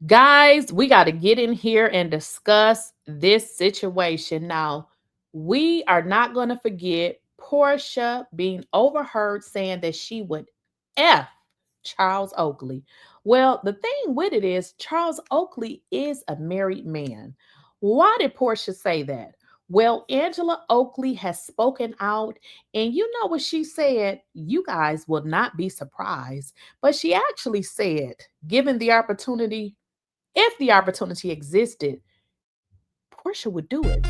Guys, we got to get in here and discuss this situation. Now, we are not going to forget Porsha being overheard saying that she would F Charles Oakley. Well, the thing with it is, Charles Oakley is a married man. Why did Porsha say that? Well, Angela Oakley has spoken out, and you know what she said? You guys will not be surprised. But she actually said, given the opportunity, if the opportunity existed, Porsha would do it.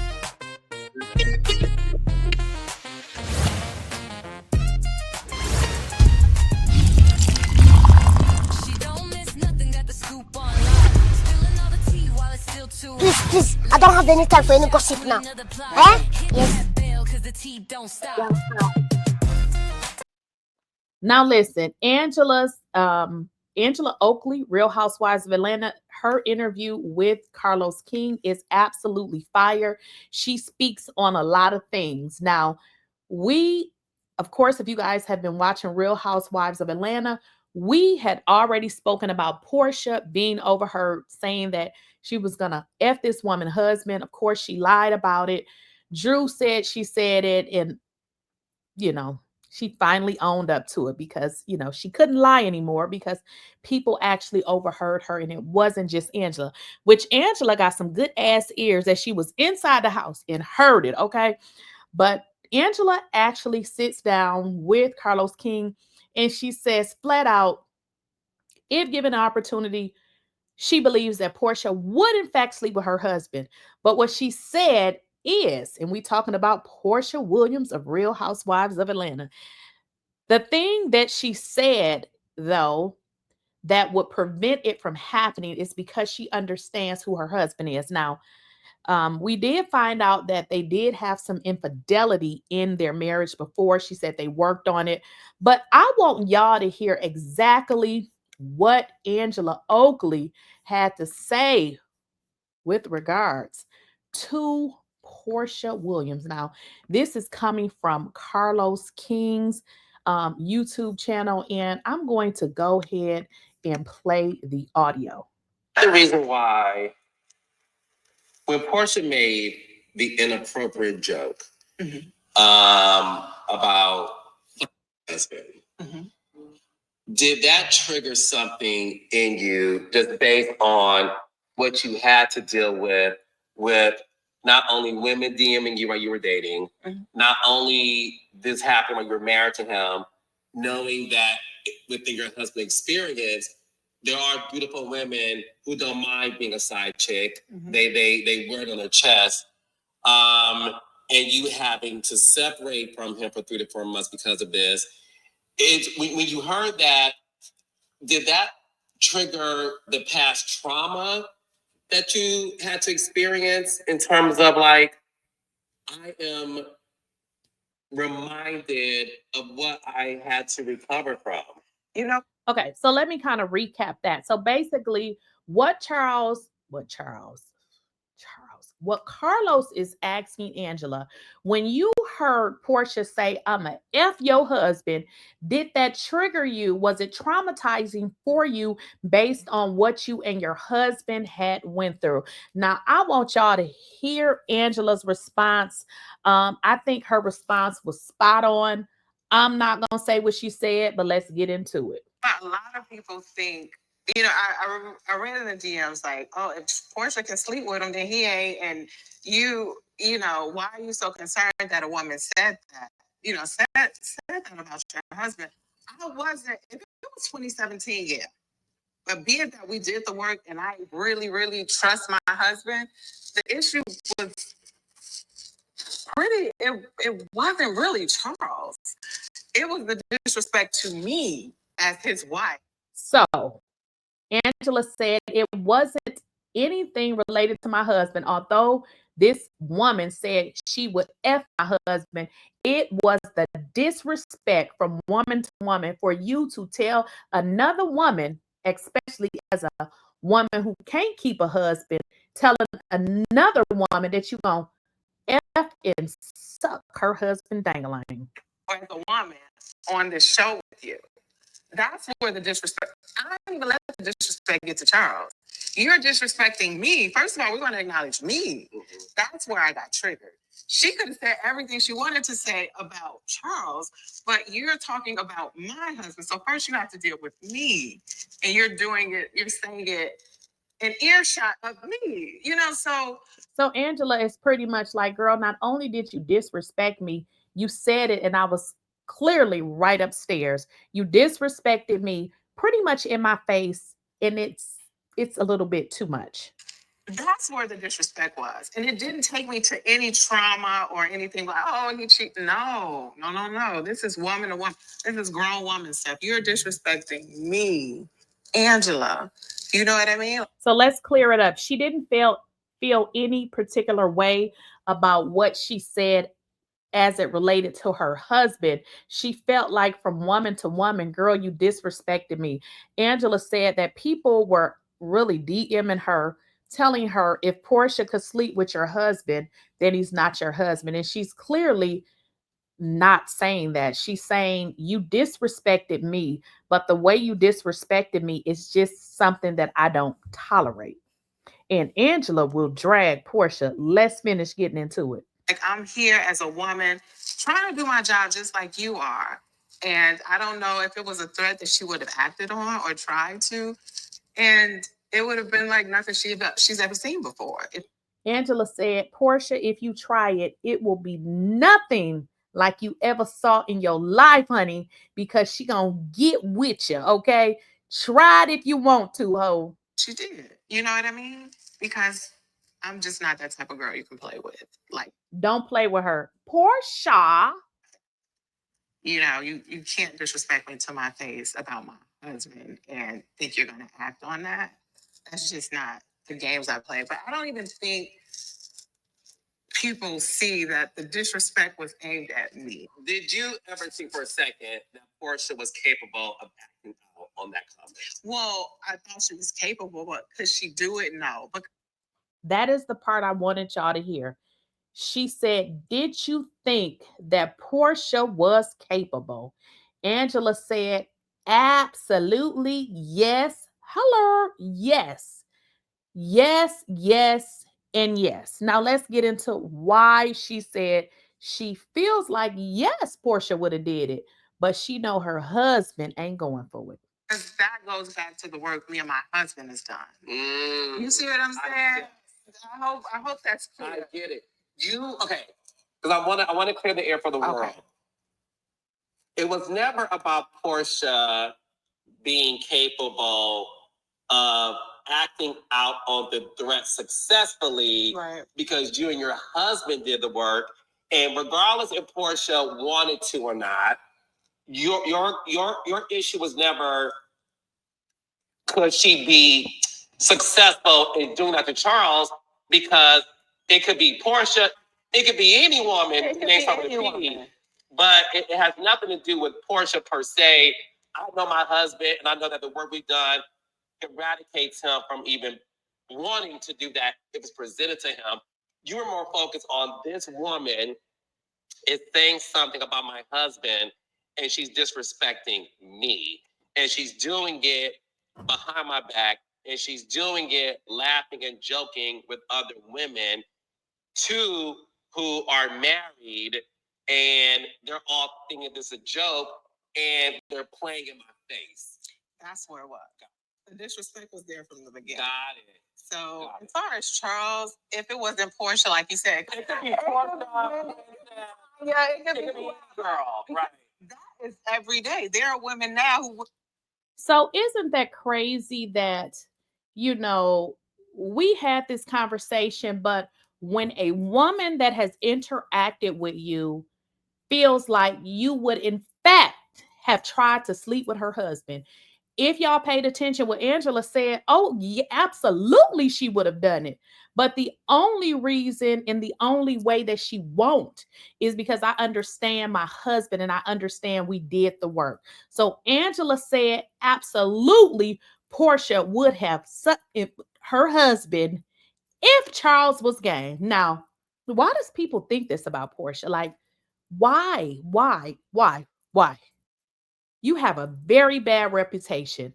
Please, I don't have any time for any gossip now. Eh? Yes. Now listen, Angela Oakley, Real Housewives of Atlanta, her interview with Carlos King is absolutely fire. She speaks on a lot of things. Now, we, of course, if you guys have been watching Real Housewives of Atlanta, we had already spoken about Porsha being overheard saying that she was gonna F this woman husband. Of course, she lied about it. Drew said she said it, and you know, she finally owned up to it because, she couldn't lie anymore because people actually overheard her and it wasn't just Angela, which Angela got some good ass ears that she was inside the house and heard it, okay? But Angela actually sits down with Carlos King and she says flat out, if given an opportunity, she believes that Porsha would in fact sleep with her husband. But what she said is, and we talking about Porsha Williams of Real Housewives of Atlanta, the thing that she said, though, that would prevent it from happening is because she understands who her husband is. Now, we did find out that they did have some infidelity in their marriage before. She said they worked on it. But I want y'all to hear exactly what Angela Oakley had to say with regards to Porsha Williams. Now, this is coming from Carlos King's YouTube channel, and I'm going to go ahead and play the audio. The reason why when Porsha made the inappropriate joke about husband, did that trigger something in you just based on what you had to deal with not only women DMing you while you were dating, not only this happened when you were married to him, knowing that within your husband experience, there are beautiful women who don't mind being a side chick. They wear it on their chest. And you having to separate from him for 3 to 4 months because of this. When you heard that, did that trigger the past trauma that you had to experience in terms of like, I am reminded of what I had to recover from? Okay, so let me kind of recap that. So basically, what Carlos is asking Angela, when you heard Porsha say, I'm a F your husband, did that trigger you? Was it traumatizing for you based on what you and your husband had went through? Now, I want y'all to hear Angela's response. I think her response was spot on. I'm not going to say what she said, but let's get into it. A lot of people think, I read in the DMs like, oh, if Porsha can sleep with him, then he ain't. And why are you so concerned that a woman said that? Said that about your husband. I wasn't. If it was 2017, yeah. But being that we did the work and I really, really trust my husband, the issue was it wasn't really Charles. It was the disrespect to me as his wife. So Angela said it wasn't anything related to my husband, although this woman said she would F my husband. It was the disrespect from woman to woman for you to tell another woman, especially as a woman who can't keep a husband, telling another woman that you gonna F and suck her husband dangling. As a woman on this show with you. That's where the disrespect. I don't even let the disrespect get to Charles. You're disrespecting me. First of all, we're going to acknowledge me. That's where I got triggered. She could have said everything she wanted to say about Charles, but you're talking about my husband. So first you have to deal with me. And you're doing it, you're saying it in earshot of me, So Angela is pretty much like, girl, not only did you disrespect me, you said it, and I was clearly right upstairs. You disrespected me pretty much in my face, and it's a little bit too much. That's where the disrespect was. And it didn't take me to any trauma or anything like, oh, he cheated. No, no, no, no. This is woman to woman. This is grown woman stuff. You're disrespecting me, Angela. You know what I mean? So let's clear it up. She didn't feel any particular way about what she said as it related to her husband. She felt like from woman to woman, girl, you disrespected me. Angela said that people were really DMing her, telling her if Porsha could sleep with your husband, then he's not your husband. And she's clearly not saying that. She's saying you disrespected me, but the way you disrespected me is just something that I don't tolerate. And Angela will drag Porsha. Let's finish getting into it. Like, I'm here as a woman trying to do my job just like you are. And I don't know if it was a threat that she would have acted on or tried to. And it would have been like nothing she's ever seen before. Angela said, Porsha, if you try it, it will be nothing like you ever saw in your life, honey, because she gonna get with you, okay? Try it if you want to, ho. She did. You know what I mean? Because I'm just not that type of girl you can play with. Like, don't play with her. Porsha. You can't disrespect me to my face about my husband and think you're gonna act on that. That's just not the games I play. But I don't even think people see that the disrespect was aimed at me. Did you ever think for a second that Porsha was capable of acting out on that comment? Well, I thought she was capable, but could she do it? No. But that is the part I wanted y'all to hear. She said, did you think that Porsha was capable? Angela said, absolutely yes. Hello, yes. Yes, yes, and yes. Now let's get into why she said she feels like yes, Porsha would have did it, but she know her husband ain't going for it. that goes back to the work me and my husband has done. You see what I'm saying? I hope that's clear. I get it. Okay? Because I want to clear the air for the world. It was never about Porsha being capable of acting out on the threat successfully, Right. because you and your husband did the work. And regardless if Porsha wanted to or not, your issue was never could she be successful in doing that to Charles, because it could be Porsha, it could be any woman, but it has nothing to do with Porsha per se. I know my husband, and I know that the work we've done eradicates him from even wanting to do that if it's presented to him. You were more focused on this woman is saying something about my husband, and she's disrespecting me, and she's doing it behind my back, and she's doing it laughing and joking with other women, two who are married, and they're all thinking this is a joke, and they're playing in my face. That's where it was. The disrespect was there from the beginning. Got it. So as far as Charles, if it wasn't Porsha, like you said, it could be Porsha. Yeah, it could be a girl. Right. That is every day. There are women now who. So isn't that crazy that, we had this conversation, but when a woman that has interacted with you feels like you would, in fact, have tried to sleep with her husband. If y'all paid attention, what Angela said, oh, yeah, absolutely, she would have done it. But the only reason and the only way that she won't is because I understand my husband and I understand we did the work. So Angela said, absolutely, Porsha would have sucked her husband if Charles was game. Now, why does people think this about Porsha? Like, why? You have a very bad reputation.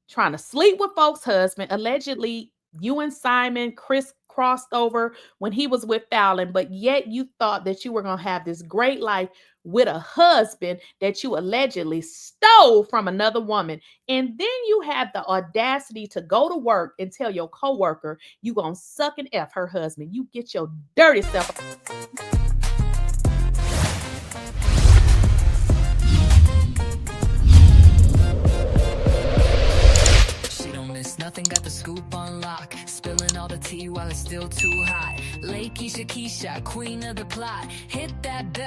trying to sleep with folks' husband. Allegedly, you and Simon crossed over when he was with Fallon, but yet you thought that you were going to have this great life with a husband that you allegedly stole from another woman. And then you have the audacity to go to work and tell your coworker you going to suck and F her husband. You get your dirty self. Nothing, got the scoop on lock, spilling all the tea while it's still too hot. Lakeysha Keysha, queen of the plot, hit that bell.